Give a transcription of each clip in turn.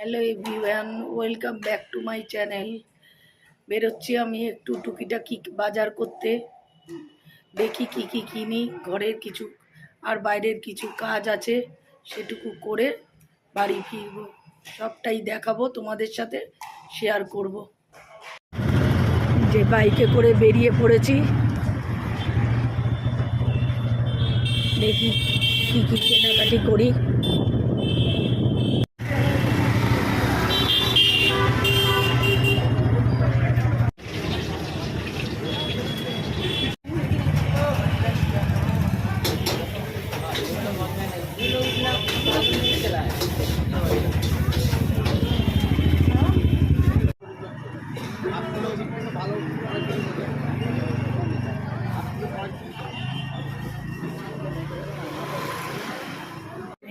Hello everyone, welcome back to my channel. বেরোচ্ছি আমি একটু টুকিটাকি বাজার করতে। দেখি কি কি কিনি, ঘরের কিছু আর বাইরের কিছু কাজ আছে, সেটুকু করে বাড়ি ফিরবো। সবটাই দেখাবো, তোমাদের সাথে শেয়ার করব। যে বাইকে করে বেরিয়ে পড়েছি, দেখি কি কি কেনাকাটি করি।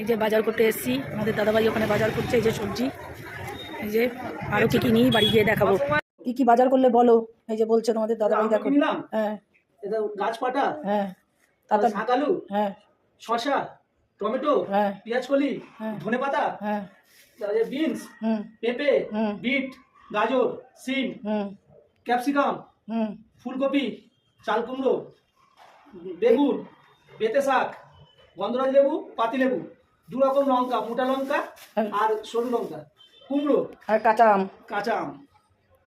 এই যে বাজার করতে এসেছি, আমাদের দাদাভাই ওখানে বাজার করছে। এই যে সবজি, এই যে আরো কি কি নিই বাড়ি গিয়ে দেখাবো। কি কি বাজার করলে বলো। এই যে বলছে তোমাদের দাদাভাই, দেখো। হ্যাঁ, এটা গাছ পাটা, হ্যাঁ, তারপর শাক আলু, হ্যাঁ, শসা, টমেটো, হ্যাঁ, পেঁয়াজ কলি, হ্যাঁ, ধনে পাতা, হ্যাঁ, বিনস, হুম, পেঁপে, হুম, বিট, গাজর, সিম, হুম, ক্যাপসিকাম, হুম, ফুলকপি, চাল কুমড়ো, বেগুন, পেঁপে শাক, গন্ধরাজ লেবু, পাতি লেবু, দু রকম লঙ্কা, মোটা লঙ্কা হ্যাঁ, আর সরু লঙ্কা, কুমড়ো আর কাঁচা আম। কাঁচা আম,